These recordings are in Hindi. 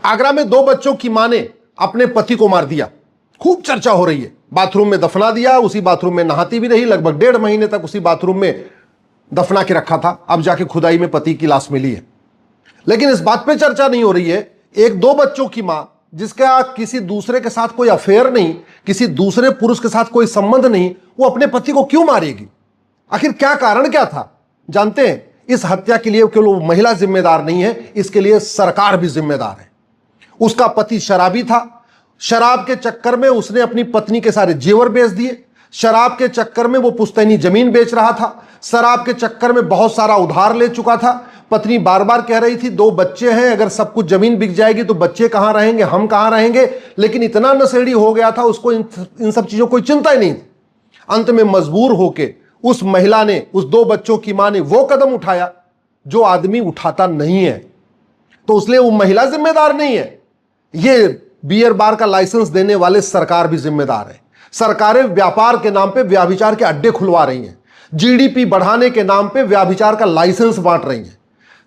आगरा में 2 बच्चों की मां ने अपने पति को मार दिया। खूब चर्चा हो रही है। बाथरूम में दफना दिया, उसी बाथरूम में नहाती भी रही, लगभग 1.5 महीने तक उसी बाथरूम में दफना के रखा था। अब जाके खुदाई में पति की लाश मिली है। लेकिन इस बात पे चर्चा नहीं हो रही है, एक 2 बच्चों की मां जिसका किसी दूसरे के साथ कोई अफेयर नहीं, किसी दूसरे पुरुष के साथ कोई संबंध नहीं, वो अपने पति को क्यों मारेगी? आखिर क्या कारण क्या था? जानते हैं, इस हत्या के लिए केवल वो महिला जिम्मेदार नहीं है, इसके लिए सरकार भी जिम्मेदार है। उसका पति शराबी था। शराब के चक्कर में उसने अपनी पत्नी के सारे जेवर बेच दिए। शराब के चक्कर में वो पुश्तैनी जमीन बेच रहा था। शराब के चक्कर में बहुत सारा उधार ले चुका था। पत्नी बार बार कह रही थी 2 बच्चे हैं, अगर सब कुछ जमीन बिक जाएगी तो बच्चे कहां रहेंगे, हम कहां रहेंगे। लेकिन इतना नशेड़ी हो गया था, उसको इन सब चीजों कोई चिंता ही नहीं थी। अंत में मजबूर होके उस महिला ने, उस 2 बच्चों की मां ने वो कदम उठाया जो आदमी उठाता नहीं है। तो उसलिए वो महिला जिम्मेदार नहीं है, ये बियर बार का लाइसेंस देने वाले सरकार भी जिम्मेदार है। सरकारें व्यापार के नाम पे व्याभिचार के अड्डे खुलवा रही हैं। जीडीपी बढ़ाने के नाम पे व्याभिचार का लाइसेंस बांट रही हैं।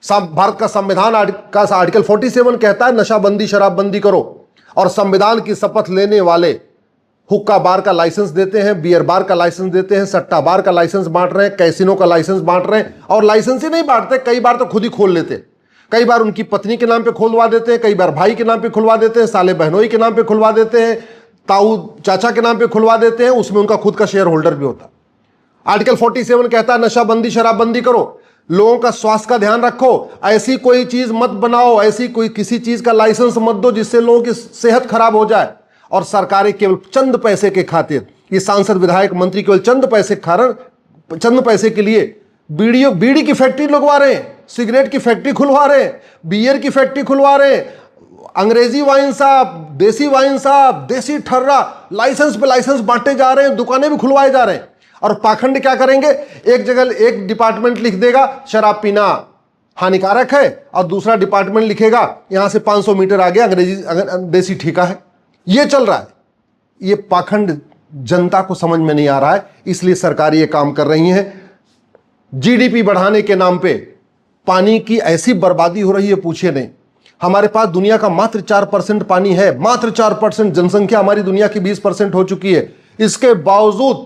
भारत का संविधान का आर्टिकल 47 कहता है नशाबंदी, शराबबंदी करो, और संविधान की शपथ लेने वाले हुक्का बार का लाइसेंस देते हैं, बियर बार का लाइसेंस देते हैं, सट्टा बार का लाइसेंस बांट रहे हैं, कैसीनो का लाइसेंस बांट रहे हैं। और लाइसेंस ही नहीं बांटते, कई बार तो खुद ही खोल लेते हैं। कई बार उनकी पत्नी के नाम पे खुलवा देते हैं, कई बार भाई के नाम पे खुलवा देते हैं, साले बहनोई के नाम पे खुलवा देते हैं, ताऊ चाचा के नाम पे खुलवा देते हैं, उसमें उनका खुद का शेयर होल्डर भी होता है। आर्टिकल 47 कहता है नशाबंदी, शराबबंदी करो, लोगों का स्वास्थ्य का ध्यान रखो, ऐसी कोई चीज मत बनाओ, ऐसी कोई किसी चीज का लाइसेंस मत दो जिससे लोगों की सेहत खराब हो जाए। और सरकारें केवल चंद पैसे के खातिर, ये सांसद विधायक मंत्री केवल चंद पैसे के लिए बीड़ी की फैक्ट्री लगवा रहे हैं, सिगरेट की फैक्ट्री खुलवा रहे हैं, बियर की फैक्ट्री खुलवा रहे हैं, अंग्रेजी वाइन साहब, देसी वाइन साहब, देसी ठर्रा, लाइसेंस पे लाइसेंस बांटे जा रहे हैं, दुकानें भी खुलवाए जा रहे हैं। और पाखंड क्या करेंगे, एक जगह एक डिपार्टमेंट लिख देगा शराब पीना हानिकारक है, और दूसरा डिपार्टमेंट लिखेगा यहां से 500 मीटर आगे अंग्रेजी देसी ठीका है। ये चल रहा है। ये पाखंड जनता को समझ में नहीं आ रहा है, इसलिए सरकार ये काम कर रही है। जीडीपी बढ़ाने के नाम पे पानी की ऐसी बर्बादी हो रही है, पूछिए नहीं। हमारे पास दुनिया का मात्र 4% पानी है, मात्र 4%। जनसंख्या हमारी दुनिया की 20% हो चुकी है। इसके बावजूद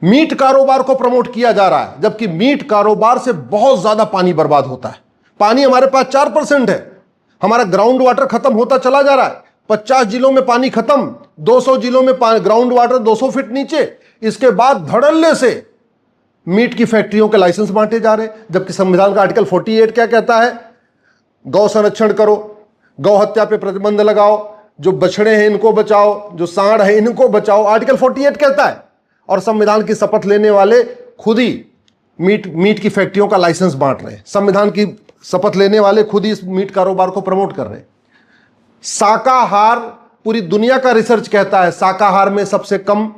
मीट कारोबार को प्रमोट किया जा रहा है, जबकि मीट कारोबार से बहुत ज्यादा पानी बर्बाद होता है। पानी हमारे पास 4% है। हमारा ग्राउंड वाटर खत्म होता चला जा रहा है। 50 जिलों में पानी खत्म, 200 जिलों में ग्राउंड वाटर 200 फीट नीचे। इसके बाद धड़ल्ले से मीट की फैक्ट्रियों के लाइसेंस बांटे जा रहे हैं, जबकि संविधान का आर्टिकल 48 क्या कहता है, गौ संरक्षण करो, गौ हत्या पे प्रतिबंध लगाओ, जो बछड़े हैं इनको बचाओ, जो सांड है इनको बचाओ, आर्टिकल 48 कहता है। और संविधान की शपथ लेने वाले खुद ही मीट की फैक्ट्रियों का लाइसेंस बांट रहे हैं। संविधान की शपथ लेने वाले खुद ही इस मीट कारोबार को प्रमोट कर रहे हैं। शाकाहार, पूरी दुनिया का रिसर्च कहता है शाकाहार में सबसे कम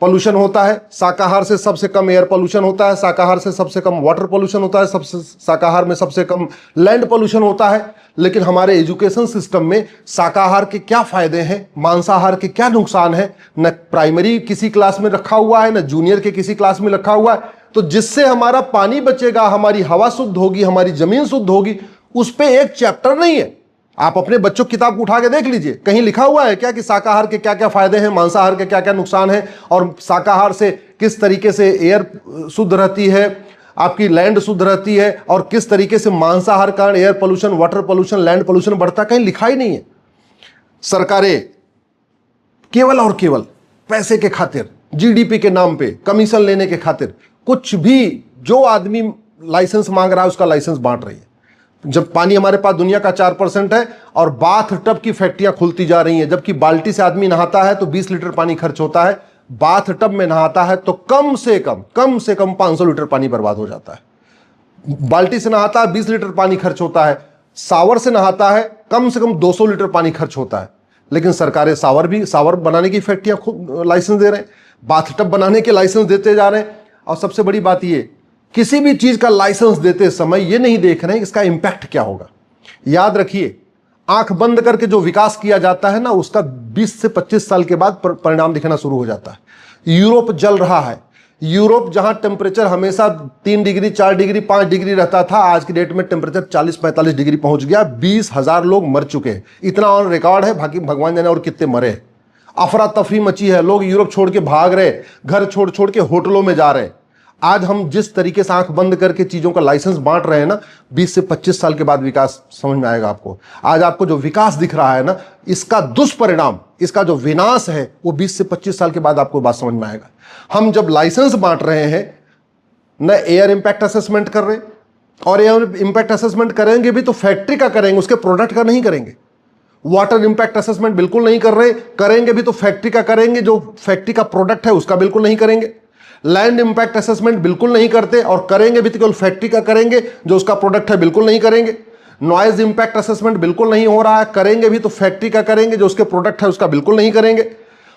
पोल्यूशन होता है, शाकाहार से सबसे कम एयर पोल्यूशन होता है, शाकाहार से सबसे कम वाटर पोल्यूशन होता है, शाकाहार में सबसे कम लैंड पोल्यूशन होता है। लेकिन हमारे एजुकेशन सिस्टम में शाकाहार के क्या फायदे हैं, मांसाहार के क्या नुकसान है, न प्राइमरी किसी क्लास में रखा हुआ है, न जूनियर के किसी क्लास में रखा हुआ है। तो जिससे हमारा पानी बचेगा, हमारी हवा शुद्ध होगी, हमारी जमीन शुद्ध होगी, उस पर एक चैप्टर नहीं है। आप अपने बच्चों की किताब उठा के देख लीजिए, कहीं लिखा हुआ है क्या कि शाकाहार के क्या क्या फायदे हैं, मांसाहार के क्या क्या नुकसान है, और शाकाहार से किस तरीके से एयर शुद्ध रहती है, आपकी लैंड शुद्ध रहती है, और किस तरीके से मांसाहार कारण air pollution, water pollution, land pollution बढ़ता, कहीं लिखा ही नहीं है। सरकारें केवल और केवल पैसे के खातिर, जीडीपी के नाम पे कमीशन लेने के खातिर कुछ भी, जो आदमी लाइसेंस मांग रहा है उसका लाइसेंस बांट रही है। जब पानी हमारे पास दुनिया का 4% है और बाथ टब की फैक्ट्रियां खुलती जा रही हैं, जबकि बाल्टी से आदमी नहाता है तो 20 लीटर पानी खर्च होता है, बाथ टब में नहाता है तो कम से कम 500 लीटर पानी बर्बाद हो जाता है। बाल्टी से नहाता है 20 लीटर पानी खर्च होता है, सावर से नहाता है कम से कम 200 लीटर पानी खर्च होता है। लेकिन सरकारें सावर बनाने की फैक्ट्रियां खुद लाइसेंस दे रहे हैं, बाथ टब बनाने के लाइसेंस देते जा रहे हैं। और सबसे बड़ी बात ये, किसी भी चीज का लाइसेंस देते समय ये नहीं देख रहे हैं इसका इंपैक्ट क्या होगा। याद रखिए, आंख बंद करके जो विकास किया जाता है ना, उसका 20 से 25 साल के बाद परिणाम दिखना शुरू हो जाता है। यूरोप जल रहा है, यूरोप जहां टेम्परेचर हमेशा 3 डिग्री 4 डिग्री 5 डिग्री रहता था, आज की डेट में टेम्परेचर 40-45 डिग्री पहुंच गया। 20,000 लोग मर चुके हैं, इतना ऑन रिकॉर्ड है। बाकी भगवान जाने और कितने मरे। अफरा तफरी मची है, लोग यूरोप छोड़ के भाग रहे, घर छोड़ छोड़ के होटलों में जा रहे। आज हम जिस तरीके से आंख बंद करके चीजों का लाइसेंस बांट रहे हैं ना, 20 से 25 साल के बाद विकास समझ में आएगा आपको। आज आपको जो विकास दिख रहा है ना, इसका दुष्परिणाम, इसका जो विनाश है, वो 20 से 25 साल के बाद आपको बात समझ में आएगा। हम जब लाइसेंस बांट रहे हैं न, एयर इंपैक्ट असेसमेंट कर रहे, और एयर इंपैक्ट असेसमेंट करेंगे भी तो फैक्ट्री का करेंगे, उसके प्रोडक्ट का नहीं करेंगे। वाटर इंपैक्ट असेसमेंट बिल्कुल नहीं कर रहे, करेंगे भी तो फैक्ट्री का करेंगे, जो फैक्ट्री का प्रोडक्ट है उसका बिल्कुल नहीं करेंगे। लैंड इंपैक्ट असेसमेंट बिल्कुल नहीं करते, और करेंगे भी तो केवल फैक्ट्री का करेंगे, जो उसका प्रोडक्ट है बिल्कुल नहीं करेंगे। नॉइज इंपैक्ट असेसमेंट बिल्कुल नहीं हो रहा है, करेंगे भी तो फैक्ट्री का करेंगे, जो उसके प्रोडक्ट है उसका बिल्कुल नहीं करेंगे।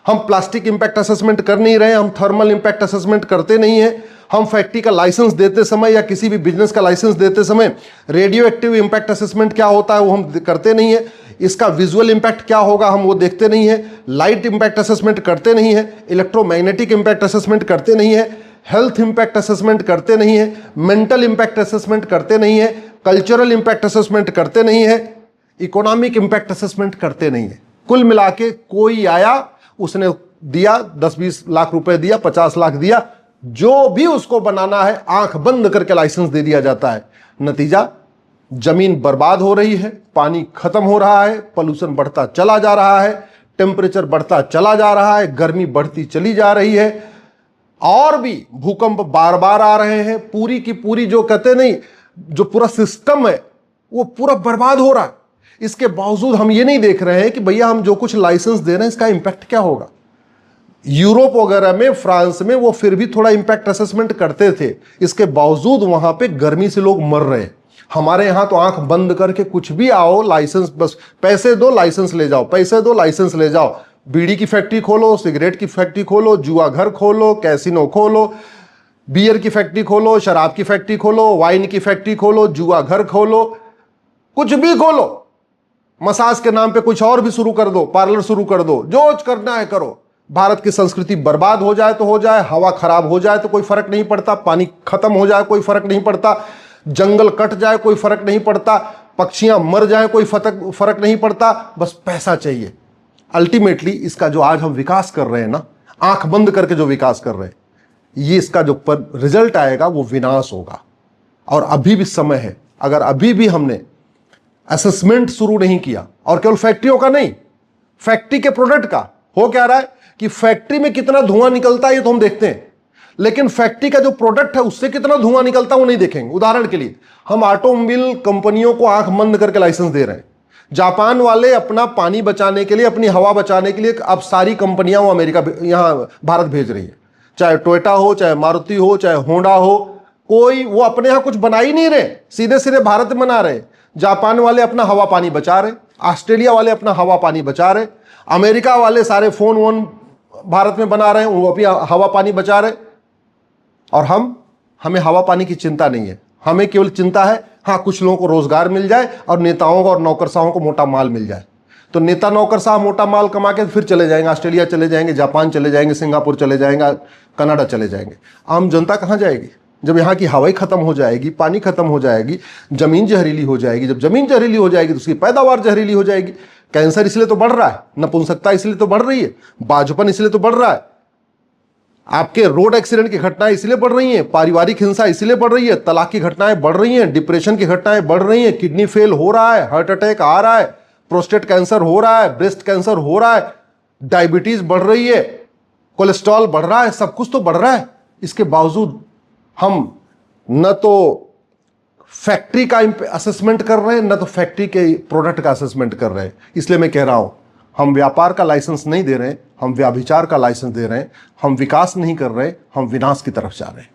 हम प्लास्टिक इंपैक्ट असेसमेंट कर नहीं रहे, हम थर्मल इंपैक्ट असेसमेंट करते नहीं है। हम फैक्ट्री का लाइसेंस देते समय या किसी भी बिजनेस का लाइसेंस देते समय रेडियो एक्टिव इंपैक्ट असेसमेंट क्या होता है वो हम करते नहीं है। इसका विजुअल इंपैक्ट क्या होगा हम वो देखते नहीं है। लाइट इंपैक्ट असेसमेंट करते नहीं है, इलेक्ट्रोमैग्नेटिक इंपैक्ट असेसमेंट करते नहीं है, हेल्थ इंपैक्ट असेसमेंट करते नहीं है, मेंटल इंपैक्ट असेसमेंट करते नहीं है, कल्चरल इंपैक्ट असेसमेंट करते नहीं है, इकोनॉमिक इंपैक्ट असेसमेंट करते नहीं है। कुल मिला के कोई आया, उसने दिया 10-20 लाख रुपए दिया, 50 लाख दिया, जो भी उसको बनाना है आंख बंद करके लाइसेंस दे दिया जाता है। नतीजा, जमीन बर्बाद हो रही है, पानी खत्म हो रहा है, पोल्यूशन बढ़ता चला जा रहा है, टेम्परेचर बढ़ता चला जा रहा है, गर्मी बढ़ती चली जा रही है, और भी भूकंप बार बार आ रहे हैं। पूरी की पूरी जो कहते नहीं, जो पूरा सिस्टम है वो पूरा बर्बाद हो रहा है। इसके बावजूद हम ये नहीं देख रहे हैं कि भैया हम जो कुछ लाइसेंस दे रहे हैं इसका इंपैक्ट क्या होगा। यूरोप वगैरह में, फ्रांस में वो फिर भी थोड़ा इंपैक्ट असेसमेंट करते थे, इसके बावजूद वहां पे गर्मी से लोग मर रहे हैं। हमारे यहां तो आंख बंद करके कुछ भी आओ, लाइसेंस, बस पैसे दो लाइसेंस ले जाओ, पैसे दो लाइसेंस ले जाओ। बीड़ी की फैक्ट्री खोलो, सिगरेट की फैक्ट्री खोलो, जुआ घर खोलो, कैसीनो खोलो, बियर की फैक्ट्री खोलो, शराब की फैक्ट्री खोलो, वाइन की फैक्ट्री खोलो, जुआ घर खोलो, कुछ भी खोलो। मसाज के नाम पे कुछ और भी शुरू कर दो, पार्लर शुरू कर दो, जो करना है करो। भारत की संस्कृति बर्बाद हो जाए तो हो जाए, हवा खराब हो जाए तो कोई फर्क नहीं पड़ता, पानी खत्म हो जाए कोई फर्क नहीं पड़ता, जंगल कट जाए कोई फर्क नहीं पड़ता, पक्षियां मर जाए कोई फर्क नहीं पड़ता, बस पैसा चाहिए। अल्टीमेटली इसका जो आज हम विकास कर रहे हैं ना, आंख बंद करके जो विकास कर रहे हैं, ये इसका जो रिजल्ट आएगा वो विनाश होगा। और अभी भी समय है, अगर अभी भी हमने असेसमेंट शुरू नहीं किया, और केवल फैक्ट्रियों का नहीं, फैक्ट्री के प्रोडक्ट का। हो क्या रहा है कि फैक्ट्री में कितना धुआं निकलता है ये तो हम देखते हैं, लेकिन फैक्ट्री का जो प्रोडक्ट है उससे कितना धुआं निकलता है वो नहीं देखेंगे। उदाहरण के लिए, हम ऑटोमोबाइल कंपनियों को आंख बंद करके लाइसेंस दे रहे हैं। जापान वाले अपना पानी बचाने के लिए, अपनी हवा बचाने के लिए अब सारी कंपनियां वो अमेरिका, यहां भारत भेज रही है। चाहे टोयोटा हो, चाहे मारुति हो, चाहे होंडा हो, कोई वो अपने यहां कुछ बना ही नहीं रहे, सीधे सीधे भारत में बना रहे। जापान वाले अपना हवा पानी बचा रहे, ऑस्ट्रेलिया वाले अपना हवा पानी बचा रहे, अमेरिका वाले सारे फोन वोन भारत में बना रहे हैं, वो अपनी हवा पानी बचा रहे। और हमें हवा पानी की चिंता नहीं है, हमें केवल चिंता है हाँ कुछ लोगों को रोजगार मिल जाए और नेताओं को और नौकरशाहों को मोटा माल मिल जाए। तो नेता नौकरशाह मोटा माल कमा के फिर चले जाएंगे, ऑस्ट्रेलिया चले जाएंगे, जापान चले जाएंगे, सिंगापुर चले जाएंगे, कनाडा चले जाएंगे। आम जनता कहाँ जाएगी जब यहाँ की हवाई खत्म हो जाएगी, पानी खत्म हो जाएगी, जमीन जहरीली हो जाएगी। जब जमीन जहरीली हो जाएगी तो उसकी पैदावार जहरीली हो जाएगी। कैंसर इसलिए तो बढ़ रहा है, नपुंसकता इसलिए तो बढ़ रही है, बाजपन इसलिए तो बढ़ रहा है, आपके रोड एक्सीडेंट की घटनाएं इसलिए बढ़ रही हैं, पारिवारिक हिंसा इसलिए बढ़ रही है, तलाक की घटनाएं बढ़ रही हैं, डिप्रेशन की घटनाएं बढ़ रही हैं, किडनी फेल हो रहा है, हार्ट अटैक आ रहा है, प्रोस्टेट कैंसर हो रहा है, ब्रेस्ट कैंसर हो रहा है, डायबिटीज बढ़ रही है, कोलेस्ट्रॉल बढ़ रहा है, सब कुछ तो बढ़ रहा है। इसके बावजूद हम न तो फैक्ट्री का असेसमेंट कर रहे हैं, न तो फैक्ट्री के प्रोडक्ट का असेसमेंट कर रहे हैं। इसलिए मैं कह रहा हूं, हम व्यापार का लाइसेंस नहीं दे रहे हैं, हम व्याभिचार का लाइसेंस दे रहे हैं। हम विकास नहीं कर रहे, हम विनाश की तरफ जा रहे हैं।